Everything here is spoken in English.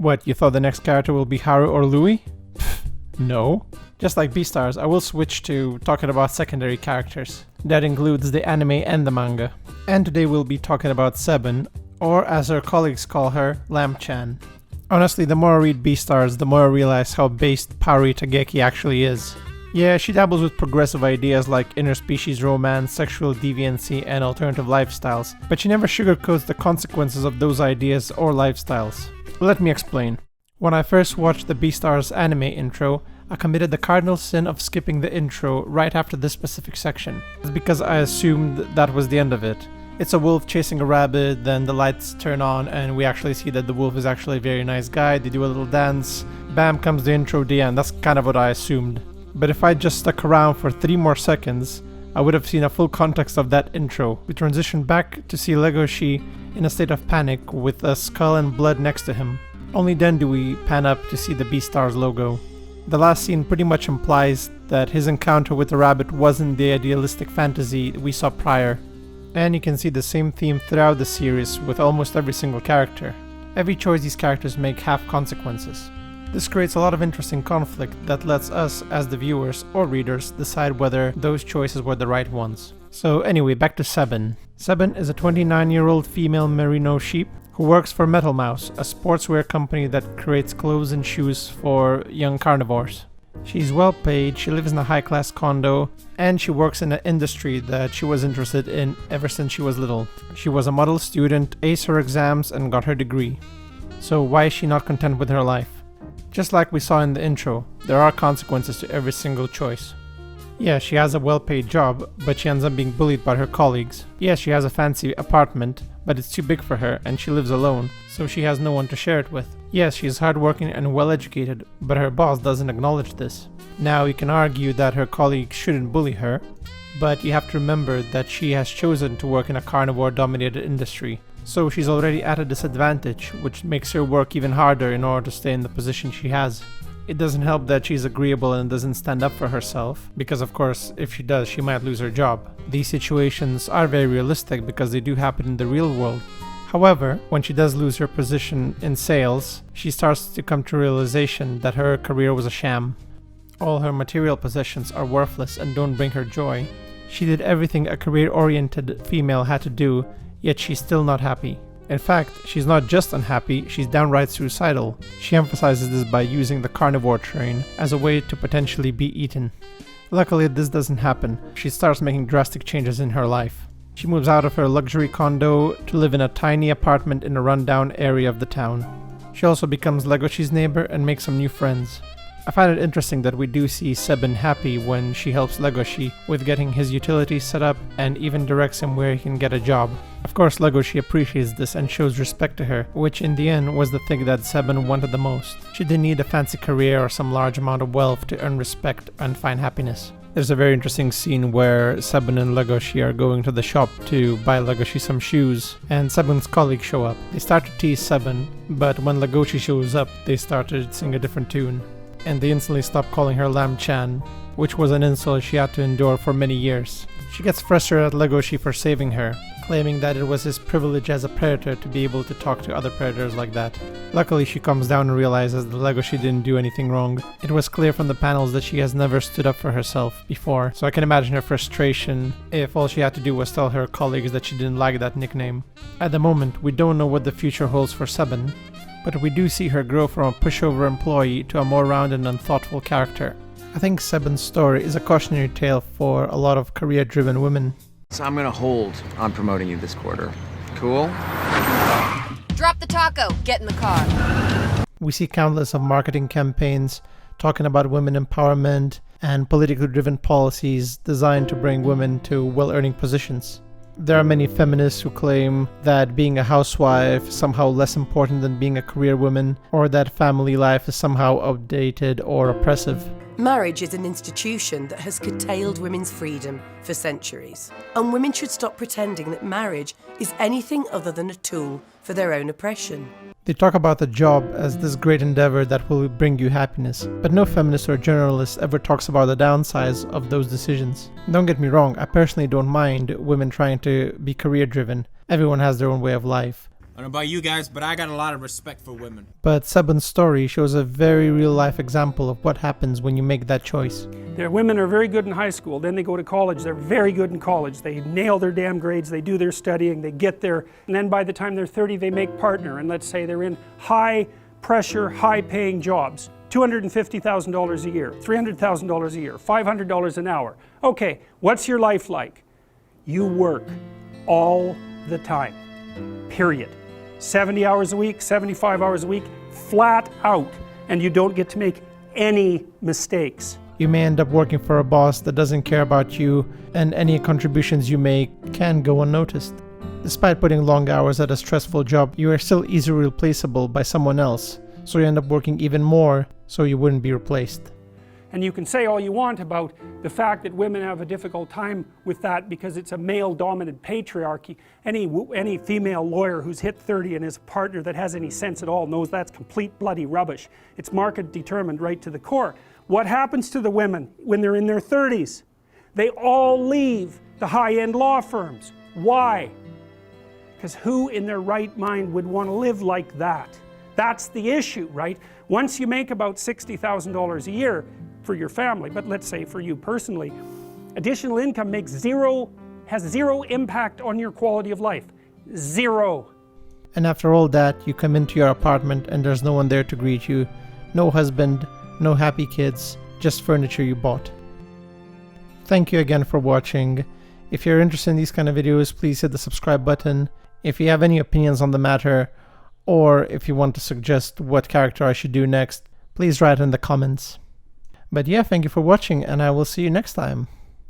What, you thought the next character will be Haru or Louis? Pfft, no. Just like Beastars, I will switch to talking about secondary characters. That includes the anime and the manga. And today we'll be talking about Sebun, or as her colleagues call her, Lamb-chan. Honestly, the more I read Beastars, the more I realize how based Haru Itageki actually is. Yeah, she dabbles with progressive ideas like interspecies romance, sexual deviancy, and alternative lifestyles, but she never sugarcoats the consequences of those ideas or lifestyles. Let me explain. When I first watched the Beastars anime intro, I committed the cardinal sin of skipping the intro right after this specific section. It's because I assumed that was the end of it. It's a wolf chasing a rabbit, then the lights turn on and we actually see that the wolf is actually a very nice guy, they do a little dance, bam comes the intro, the end. That's kind of what I assumed. But if I just stuck around for 3 more seconds, I would have seen a full context of that intro. We transition back to see Legoshi in a state of panic with a skull and blood next to him. Only then do we pan up to see the Beastars logo. The last scene pretty much implies that his encounter with the rabbit wasn't the idealistic fantasy we saw prior. And you can see the same theme throughout the series with almost every single character. Every choice these characters make have consequences. This creates a lot of interesting conflict that lets us, as the viewers or readers, decide whether those choices were the right ones. So anyway, back to Sebun. Sebun is a 29-year-old female merino sheep who works for Metal Mouse, a sportswear company that creates clothes and shoes for young carnivores. She's well paid, she lives in a high-class condo, and she works in an industry that she was interested in ever since she was little. She was a model student, aced her exams, and got her degree. So why is she not content with her life? Just like we saw in the intro, there are consequences to every single choice. Yeah, she has a well-paid job, but she ends up being bullied by her colleagues. Yeah, she has a fancy apartment, but it's too big for her and she lives alone, so she has no one to share it with. Yes, she is hardworking and well-educated, but her boss doesn't acknowledge this. Now, you can argue that her colleagues shouldn't bully her, but you have to remember that she has chosen to work in a carnivore-dominated industry. So she's already at a disadvantage, which makes her work even harder in order to stay in the position she has. It doesn't help that she's agreeable and doesn't stand up for herself, because of course, if she does, she might lose her job. These situations are very realistic because they do happen in the real world. However, when she does lose her position in sales, she starts to come to realization that her career was a sham. All her material possessions are worthless and don't bring her joy. She did everything a career-oriented female had to do, yet she's still not happy. In fact, she's not just unhappy, she's downright suicidal. She emphasizes this by using the carnivore train as a way to potentially be eaten. Luckily, this doesn't happen. She starts making drastic changes in her life. She moves out of her luxury condo to live in a tiny apartment in a rundown area of the town. She also becomes Legoshi's neighbor and makes some new friends. I find it interesting that we do see Sebun happy when she helps Legoshi with getting his utilities set up and even directs him where he can get a job. Of course, Legoshi appreciates this and shows respect to her, which in the end was the thing that Sebun wanted the most. She didn't need a fancy career or some large amount of wealth to earn respect and find happiness. There's a very interesting scene where Sebun and Legoshi are going to the shop to buy Legoshi some shoes, and Sebun's colleagues show up. They start to tease Sebun, but when Legoshi shows up, they start to sing a different tune. And they instantly stop calling her Lamb-chan, which was an insult she had to endure for many years. She gets frustrated at Legoshi for saving her, claiming that it was his privilege as a predator to be able to talk to other predators like that. Luckily, she calms down and realizes that Legoshi didn't do anything wrong. It was clear from the panels that she has never stood up for herself before, so I can imagine her frustration if all she had to do was tell her colleagues that she didn't like that nickname. At the moment, we don't know what the future holds for Sebun, but we do see her grow from a pushover employee to a more rounded and thoughtful character. I think Sebun's story is a cautionary tale for a lot of career-driven women. So I'm gonna hold on promoting you this quarter. Cool? Drop the taco, get in the car. We see countless of marketing campaigns talking about women empowerment and politically driven policies designed to bring women to well-earning positions. There are many feminists who claim that being a housewife is somehow less important than being a career woman, or that family life is somehow outdated or oppressive. Marriage is an institution that has curtailed women's freedom for centuries, and women should stop pretending that marriage is anything other than a tool for their own oppression. They talk about the job as this great endeavor that will bring you happiness, but no feminist or journalist ever talks about the downsides of those decisions. Don't get me wrong, I personally don't mind women trying to be career driven. Everyone has their own way of life. I don't know about you guys, but I got a lot of respect for women. But Sebun's story shows a very real-life example of what happens when you make that choice. Their women are very good in high school, then they go to college, they're very good in college, they nail their damn grades, they do their studying, they get there, and then by the time they're 30 they make partner, and let's say they're in high pressure, high paying jobs. $250,000 a year, $300,000 a year, $500 an hour. Okay, what's your life like? You work all the time, period. 70 hours a week, 75 hours a week, flat out, and you don't get to make any mistakes. You may end up working for a boss that doesn't care about you, and any contributions you make can go unnoticed. Despite putting long hours at a stressful job, you are still easily replaceable by someone else, so you end up working even more so you wouldn't be replaced. And you can say all you want about the fact that women have a difficult time with that because it's a male-dominant patriarchy. Any female lawyer who's hit 30 and is a partner that has any sense at all knows that's complete bloody rubbish. It's market determined right to the core. What happens to the women when they're in their 30s? They all leave the high-end law firms. Why? Because who in their right mind would want to live like that? That's the issue, right? Once you make about $60,000 a year for your family, but let's say for you personally, additional income has zero impact on your quality of life. Zero. And after all that, you come into your apartment and there's no one there to greet you. No husband, no happy kids, just furniture you bought. Thank you again for watching. If you're interested in these kind of videos, please hit the subscribe button. If you have any opinions on the matter, or if you want to suggest what character I should do next, please write in the comments. But yeah, thank you for watching, and I will see you next time.